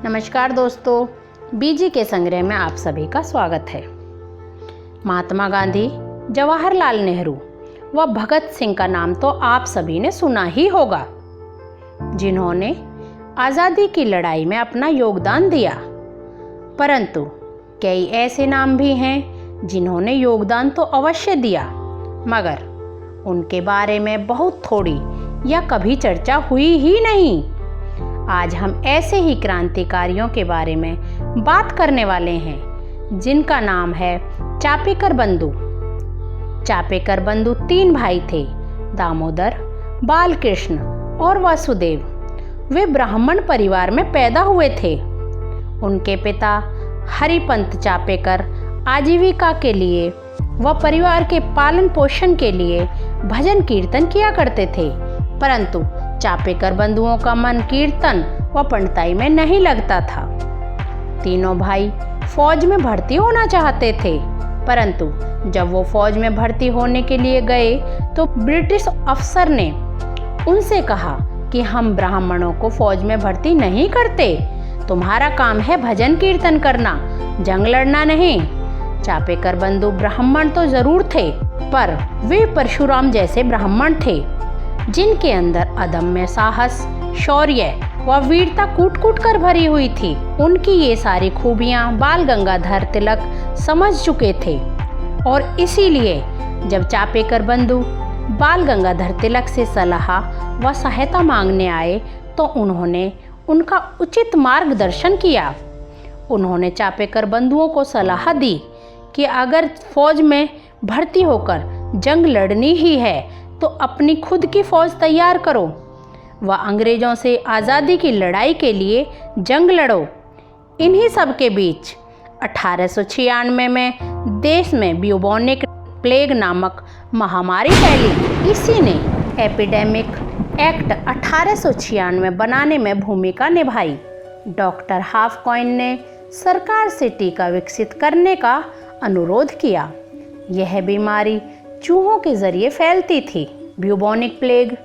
नमस्कार दोस्तों, बीजी के संग्रह में आप सभी का स्वागत है। महात्मा गांधी, जवाहरलाल नेहरू व भगत सिंह का नाम तो आप सभी ने सुना ही होगा, जिन्होंने आज़ादी की लड़ाई में अपना योगदान दिया। परंतु कई ऐसे नाम भी हैं जिन्होंने योगदान तो अवश्य दिया, मगर उनके बारे में बहुत थोड़ी या कभी चर्चा हुई ही नहीं। आज हम ऐसे ही क्रांतिकारियों के बारे में बात करने वाले हैं जिनका नाम है चापेकर बंधु। चापेकर बंधु 3 भाई थे, दामोदर, बालकृष्ण और वासुदेव। वे ब्राह्मण परिवार में पैदा हुए थे। उनके पिता हरिपंत चापेकर आजीविका के लिए व परिवार के पालन पोषण के लिए भजन कीर्तन किया करते थे, परंतु चापेकर बंधुओं का मन कीर्तन व पंडिताई में नहीं लगता था। तीनों भाई फौज में भर्ती होना चाहते थे, परंतु जब वो फौज में भर्ती होने के लिए गए तो ब्रिटिश अफसर ने उनसे कहा कि हम ब्राह्मणों को फौज में भर्ती नहीं करते, तुम्हारा काम है भजन कीर्तन करना, जंग लड़ना नहीं। चापेकर बंधु ब्राह्मण तो जरूर थे, पर वे परशुराम जैसे ब्राह्मण थे जिनके अंदर अदम्य साहस, शौर्य व वीरता कूट कूट कर भरी हुई थी। उनकी ये सारी खूबियां बाल गंगाधर तिलक समझ चुके थे और इसीलिए जब चापेकर बंधु बाल गंगाधर तिलक से सलाह व सहायता मांगने आए तो उन्होंने उनका उचित मार्गदर्शन किया। उन्होंने चापेकर बंधुओं को सलाह दी कि अगर फौज में भर्ती होकर जंग लड़नी ही है तो अपनी खुद की फौज तैयार करो व अंग्रेज़ों से आज़ादी की लड़ाई के लिए जंग लड़ो। इन्हीं सब के बीच 1896 में देश में ब्यूबोनिक प्लेग नामक महामारी फैली। इसी ने एपिडेमिक एक्ट 1896 बनाने में भूमिका निभाई। डॉक्टर हाफकॉइन ने सरकार से टीका विकसित करने का अनुरोध किया। यह बीमारी चूहों के जरिए फैलती थी। ब्यूबोनिक प्लेग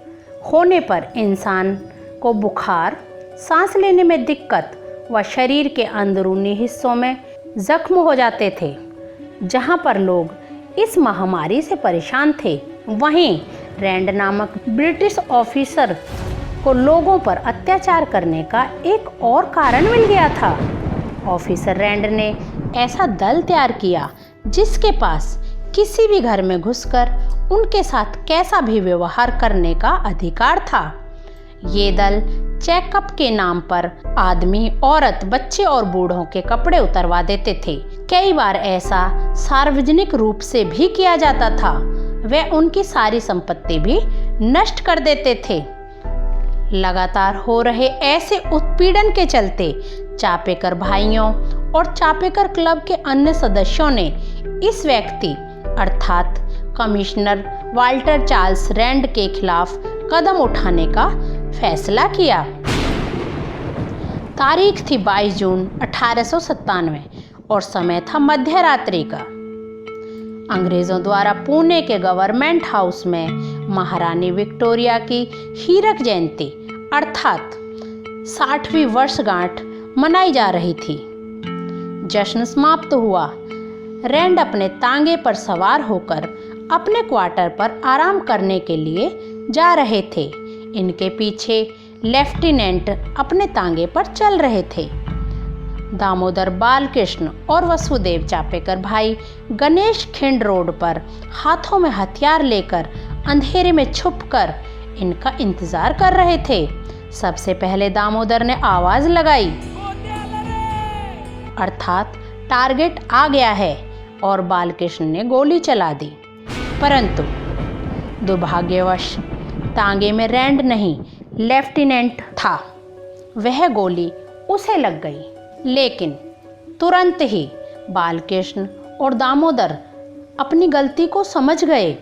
होने पर इंसान को बुखार, सांस लेने में दिक्कत व शरीर के अंदरूनी हिस्सों में जख्म हो जाते थे। जहां पर लोग इस महामारी से परेशान थे, वहीं रैंड नामक ब्रिटिश ऑफिसर को लोगों पर अत्याचार करने का एक और कारण मिल गया था। ऑफिसर रैंड ने ऐसा दल तैयार किया जिसके पास किसी भी घर में घुसकर उनके साथ कैसा भी व्यवहार करने का अधिकार था। ये दल चेकअप के नाम पर आदमी, औरत, बच्चे और बूढ़ों के कपड़े उतरवा देते थे। कई बार ऐसा सार्वजनिक रूप से भी किया जाता था। वे उनकी सारी संपत्ति भी नष्ट कर देते थे। लगातार हो रहे ऐसे उत्पीड़न के चलते चापेकर भाइयों और चापेकर क्लब के अन्य सदस्यों ने इस व्यक्ति अर्थात कमिश्नर वाल्टर चार्ल्स रैंड के खिलाफ कदम उठाने का फैसला किया। तारीख थी 22 जून 1897 और समय था मध्य रात्रि का। अंग्रेजों द्वारा पुणे के गवर्नमेंट हाउस में महारानी विक्टोरिया की हीरक जयंती अर्थात 60वीं वर्षगांठ मनाई जा रही थी। जश्न समाप्त हुआ। रैंड अपने तांगे पर सवार होकर अपने क्वार्टर पर आराम करने के लिए जा रहे थे। इनके पीछे लेफ्टिनेंट अपने तांगे पर चल रहे थे। दामोदर, बालकृष्ण और वसुदेव चापेकर भाई गणेश खिंड रोड पर हाथों में हथियार लेकर अंधेरे में छुपकर इनका इंतजार कर रहे थे। सबसे पहले दामोदर ने आवाज लगाई अर्थात टारगेट आ गया है, और बालकृष्ण ने गोली चला दी। परंतु दुर्भाग्यवश तांगे में रैंड नहीं, लेफ्टिनेंट था। वह गोली उसे लग गई, लेकिन तुरंत ही बालकृष्ण और दामोदर अपनी गलती को समझ गए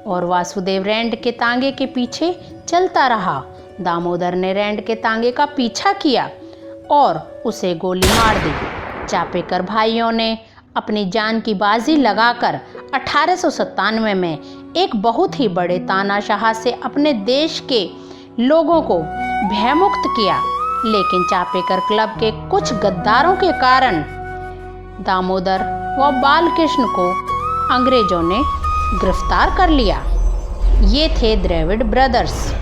और वासुदेव रैंड के तांगे के पीछे चलता रहा। दामोदर ने रैंड के तांगे का पीछा किया और उसे गोली मार दी। चापेकर भाइयों ने अपनी जान की बाजी लगाकर 1897 में एक बहुत ही बड़े तानाशाह से अपने देश के लोगों को भयमुक्त किया। लेकिन चापेकर क्लब के कुछ गद्दारों के कारण दामोदर व बालकृष्ण को अंग्रेजों ने गिरफ्तार कर लिया। ये थे द्रविड़ ब्रदर्स।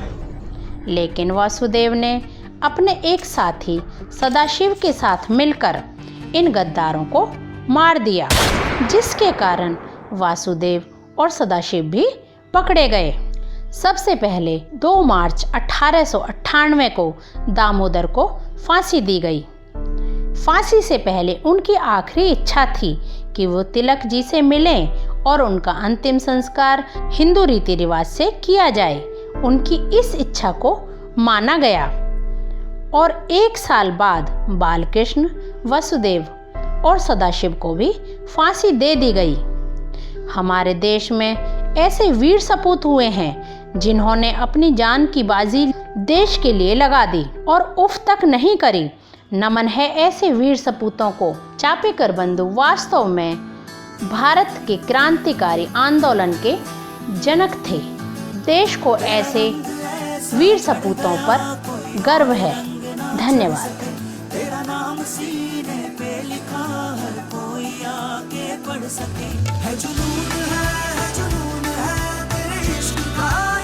लेकिन वासुदेव ने अपने एक साथी सदाशिव के साथ मिलकर इन गद्दारों को मार दिया, जिसके कारण वासुदेव और सदाशिव भी पकड़े गए। सबसे पहले 2 मार्च 1898 को दामोदर को फांसी दी गई। फांसी से पहले उनकी आखिरी इच्छा थी कि वो तिलक जी से मिलें और उनका अंतिम संस्कार हिंदू रीति रिवाज से किया जाए। उनकी इस इच्छा को माना गया और 1 साल बाद बालकृष्ण, वसुदेव और सदाशिव को भी फांसी दे दी गई। हमारे देश में ऐसे वीर सपूत हुए हैं जिन्होंने अपनी जान की बाजी देश के लिए लगा दी और उफ तक नहीं करी। नमन है ऐसे वीर सपूतों को। चापेकर बंधु वास्तव में भारत के क्रांतिकारी आंदोलन के जनक थे। देश को ऐसे वीर सपूतों पर गर्व है। धन्यवाद। तेरा नाम सीने पे लिखा हर कोई आके पढ़ सके। है जुनून है तेरे इश्क का।